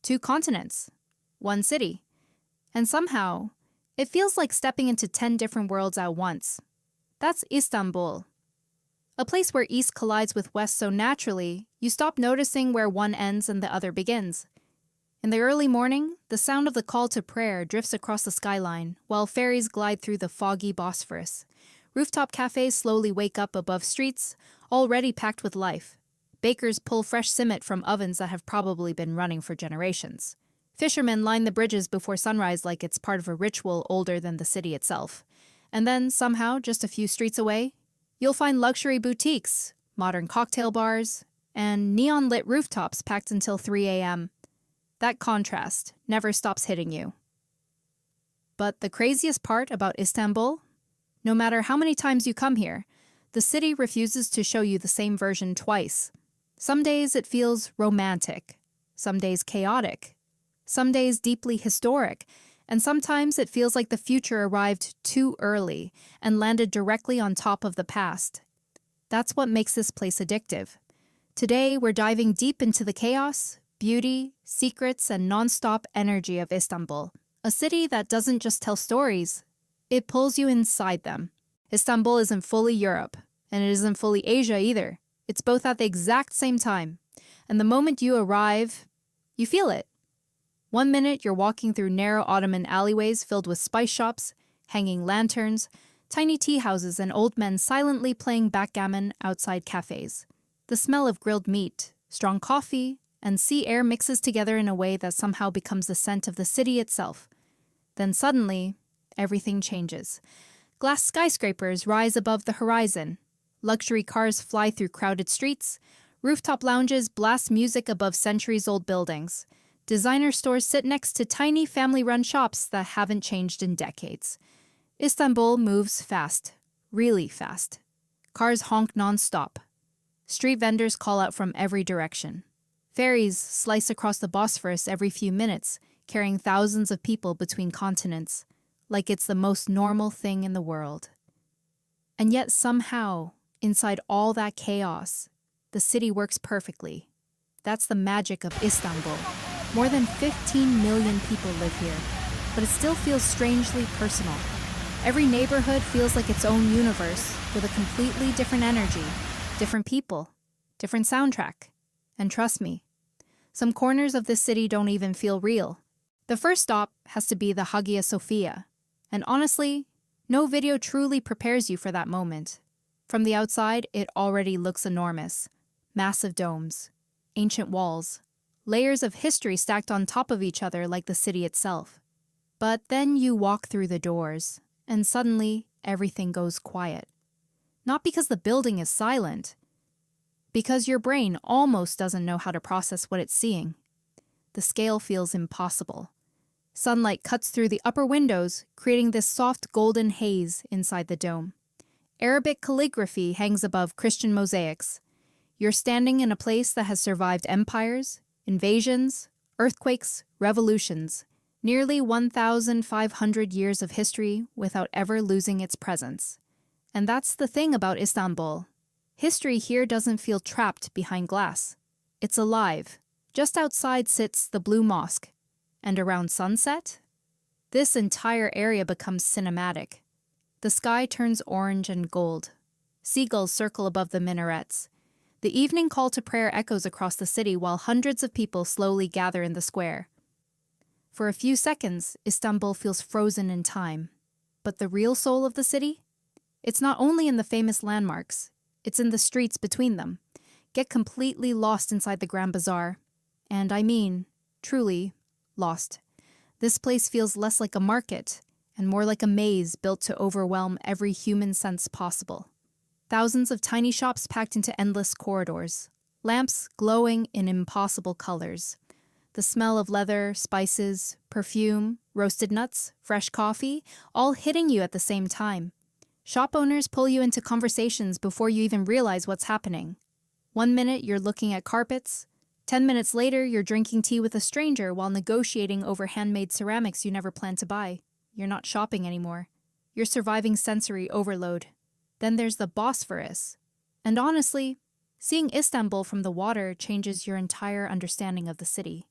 2 continents, 1 city. And somehow, it feels like stepping into 10 different worlds at once. That's Istanbul. A place where East collides with West so naturally, you stop noticing where one ends and the other begins. In the early morning, the sound of the call to prayer drifts across the skyline, while ferries glide through the foggy Bosphorus. Rooftop cafes slowly wake up above streets, already packed with life. Bakers pull fresh simit from ovens that have probably been running for generations. Fishermen line the bridges before sunrise like it's part of a ritual older than the city itself. And then, somehow, just a few streets away, you'll find luxury boutiques, modern cocktail bars, and neon-lit rooftops packed until 3 a.m. That contrast never stops hitting you. But the craziest part about Istanbul? No matter how many times you come here, the city refuses to show you the same version twice. Some days it feels romantic, some days chaotic, some days deeply historic, and sometimes it feels like the future arrived too early and landed directly on top of the past. That's what makes this place addictive. Today, we're diving deep into the chaos, beauty, secrets, and non-stop energy of Istanbul, a city that doesn't just tell stories, it pulls you inside them. Istanbul isn't fully Europe, and it isn't fully Asia either. It's both at the exact same time. And the moment you arrive, you feel it. One minute you're walking through narrow Ottoman alleyways filled with spice shops, hanging lanterns, tiny tea houses, and old men silently playing backgammon outside cafes. The smell of grilled meat, strong coffee, and sea air mixes together in a way that somehow becomes the scent of the city itself. Then suddenly, everything changes. Glass skyscrapers rise above the horizon. Luxury cars fly through crowded streets. Rooftop lounges blast music above centuries-old buildings. Designer stores sit next to tiny family-run shops that haven't changed in decades. Istanbul moves fast, really fast. Cars honk non-stop. Street vendors call out from every direction. Ferries slice across the Bosphorus every few minutes, carrying thousands of people between continents, like it's the most normal thing in the world. And yet somehow, inside all that chaos, the city works perfectly. That's the magic of Istanbul. More than 15 million people live here, but it still feels strangely personal. Every neighborhood feels like its own universe, with a completely different energy, different people, different soundtrack. And trust me, some corners of this city don't even feel real. The first stop has to be the Hagia Sophia. And honestly, no video truly prepares you for that moment. From the outside, it already looks enormous. Massive domes, ancient walls, layers of history stacked on top of each other like the city itself. But then you walk through the doors, and suddenly everything goes quiet. Not because the building is silent, because your brain almost doesn't know how to process what it's seeing. The scale feels impossible. Sunlight cuts through the upper windows, creating this soft golden haze inside the dome. Arabic calligraphy hangs above Christian mosaics. You're standing in a place that has survived empires, invasions, earthquakes, revolutions, nearly 1,500 years of history without ever losing its presence. And that's the thing about Istanbul. History here doesn't feel trapped behind glass. It's alive. Just outside sits the Blue Mosque. And around sunset, this entire area becomes cinematic. The sky turns orange and gold. Seagulls circle above the minarets. The evening call to prayer echoes across the city while hundreds of people slowly gather in the square. For a few seconds, Istanbul feels frozen in time. But the real soul of the city? It's not only in the famous landmarks, it's in the streets between them. Get completely lost inside the Grand Bazaar. And I mean, truly, lost. This place feels less like a market and more like a maze built to overwhelm every human sense possible. Thousands of tiny shops packed into endless corridors, lamps glowing in impossible colors. The smell of leather, spices, perfume, roasted nuts, fresh coffee, all hitting you at the same time. Shop owners pull you into conversations before you even realize what's happening. 1 minute you're looking at carpets, 10 minutes later, you're drinking tea with a stranger while negotiating over handmade ceramics you never planned to buy. You're not shopping anymore. You're surviving sensory overload. Then there's the Bosphorus. And honestly, seeing Istanbul from the water changes your entire understanding of the city.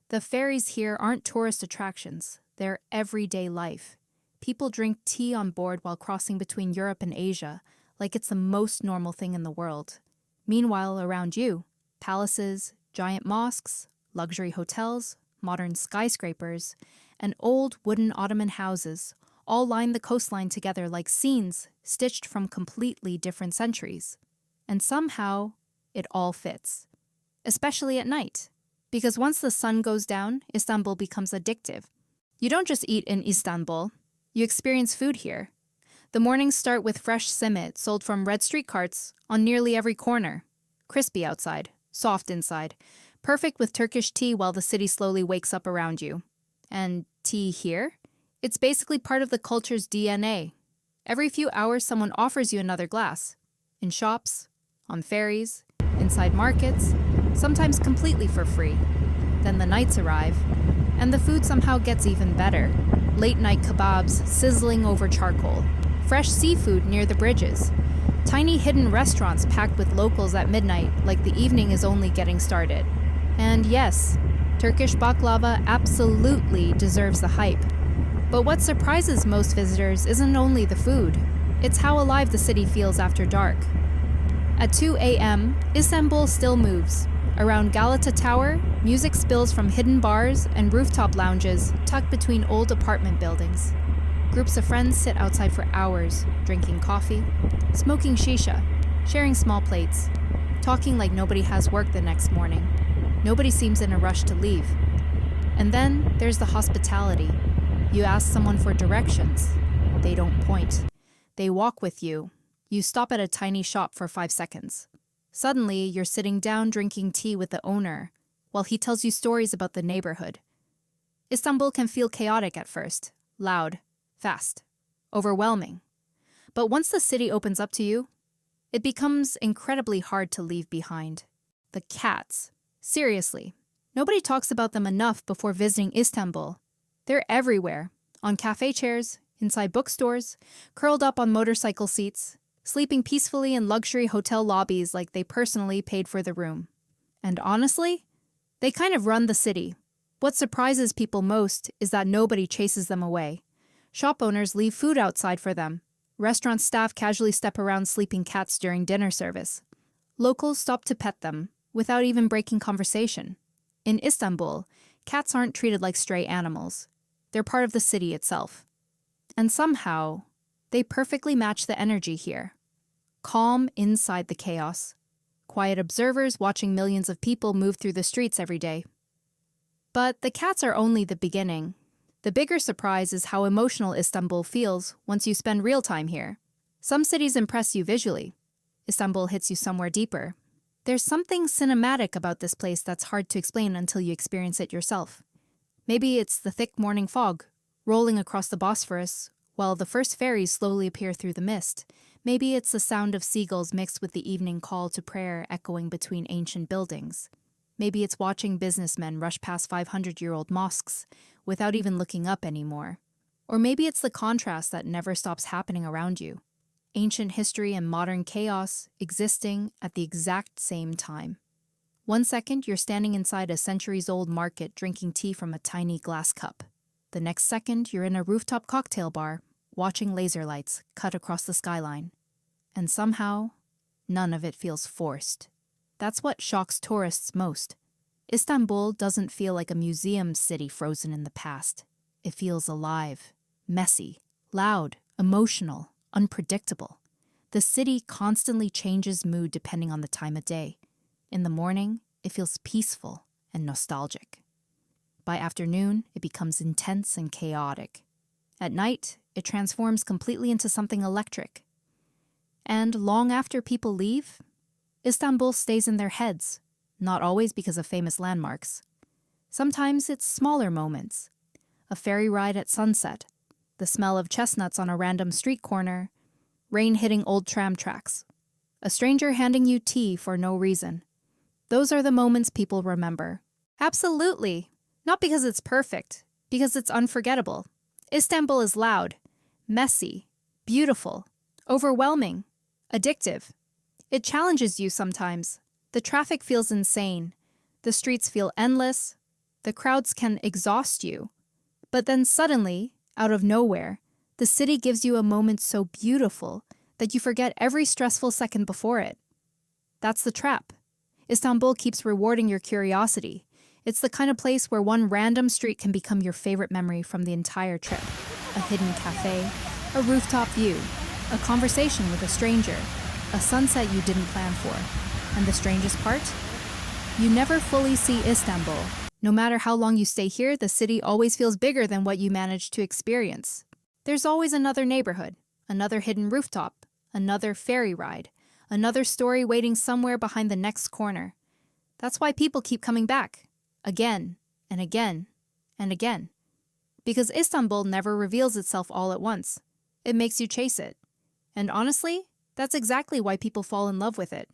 The ferries here aren't tourist attractions, they're everyday life. People drink tea on board while crossing between Europe and Asia, like it's the most normal thing in the world. Meanwhile, around you, palaces, giant mosques, luxury hotels, modern skyscrapers, and old wooden Ottoman houses all line the coastline together like scenes stitched from completely different centuries. And somehow, it all fits. Especially at night. Because once the sun goes down, Istanbul becomes addictive. You don't just eat in Istanbul, you experience food here. The mornings start with fresh simit sold from red street carts on nearly every corner. Crispy outside, soft inside, perfect with Turkish tea while the city slowly wakes up around you. And tea here? It's basically part of the culture's DNA. Every few hours someone offers you another glass. In shops, on ferries, inside markets, sometimes completely for free. Then the nights arrive, and the food somehow gets even better. Late-night kebabs sizzling over charcoal, fresh seafood near the bridges, tiny hidden restaurants packed with locals at midnight like the evening is only getting started. And yes, Turkish baklava absolutely deserves the hype. But what surprises most visitors isn't only the food, it's how alive the city feels after dark. At 2 a.m., Istanbul still moves. Around Galata Tower, music spills from hidden bars and rooftop lounges tucked between old apartment buildings. Groups of friends sit outside for hours, drinking coffee, smoking shisha, sharing small plates, talking like nobody has work the next morning. Nobody seems in a rush to leave. And then there's the hospitality. You ask someone for directions. They don't point. They walk with you. You stop at a tiny shop for 5 seconds. Suddenly, you're sitting down drinking tea with the owner, while he tells you stories about the neighborhood. Istanbul can feel chaotic at first, loud, fast, overwhelming. But once the city opens up to you, it becomes incredibly hard to leave behind. The cats. Seriously, nobody talks about them enough before visiting Istanbul. They're everywhere, on cafe chairs, inside bookstores, curled up on motorcycle seats, sleeping peacefully in luxury hotel lobbies like they personally paid for the room. And honestly, they kind of run the city. What surprises people most is that nobody chases them away. Shop owners leave food outside for them. Restaurant staff casually step around sleeping cats during dinner service. Locals stop to pet them, without even breaking conversation. In Istanbul, cats aren't treated like stray animals. They're part of the city itself. And somehow, they perfectly match the energy here. Calm inside the chaos. Quiet observers watching millions of people move through the streets every day. But the cats are only the beginning. The bigger surprise is how emotional Istanbul feels once you spend real time here. Some cities impress you visually. Istanbul hits you somewhere deeper. There's something cinematic about this place that's hard to explain until you experience it yourself. Maybe it's the thick morning fog, rolling across the Bosphorus, while the first ferries slowly appear through the mist. Maybe it's the sound of seagulls mixed with the evening call to prayer echoing between ancient buildings. Maybe it's watching businessmen rush past 500-year-old mosques without even looking up anymore. Or maybe it's the contrast that never stops happening around you. Ancient history and modern chaos existing at the exact same time. One second, you're standing inside a centuries-old market drinking tea from a tiny glass cup. The next second, you're in a rooftop cocktail bar, watching laser lights cut across the skyline. And somehow, none of it feels forced. That's what shocks tourists most. Istanbul doesn't feel like a museum city frozen in the past. It feels alive, messy, loud, emotional, unpredictable. The city constantly changes mood depending on the time of day. In the morning, it feels peaceful and nostalgic. By afternoon, it becomes intense and chaotic. At night, it transforms completely into something electric. And long after people leave, Istanbul stays in their heads, not always because of famous landmarks. Sometimes it's smaller moments. A ferry ride at sunset, the smell of chestnuts on a random street corner, rain hitting old tram tracks, a stranger handing you tea for no reason. Those are the moments people remember. Absolutely. Not because it's perfect, because it's unforgettable. Istanbul is loud, messy, beautiful, overwhelming, addictive. It challenges you sometimes. The traffic feels insane. The streets feel endless. The crowds can exhaust you. But then suddenly, out of nowhere, the city gives you a moment so beautiful that you forget every stressful second before it. That's the trap. Istanbul keeps rewarding your curiosity. It's the kind of place where one random street can become your favorite memory from the entire trip. A hidden cafe, a rooftop view, a conversation with a stranger, a sunset you didn't plan for. And the strangest part? You never fully see Istanbul. No matter how long you stay here, the city always feels bigger than what you managed to experience. There's always another neighborhood, another hidden rooftop, another ferry ride, another story waiting somewhere behind the next corner. That's why people keep coming back, again and again and again. Because Istanbul never reveals itself all at once. It makes you chase it. And honestly, that's exactly why people fall in love with it.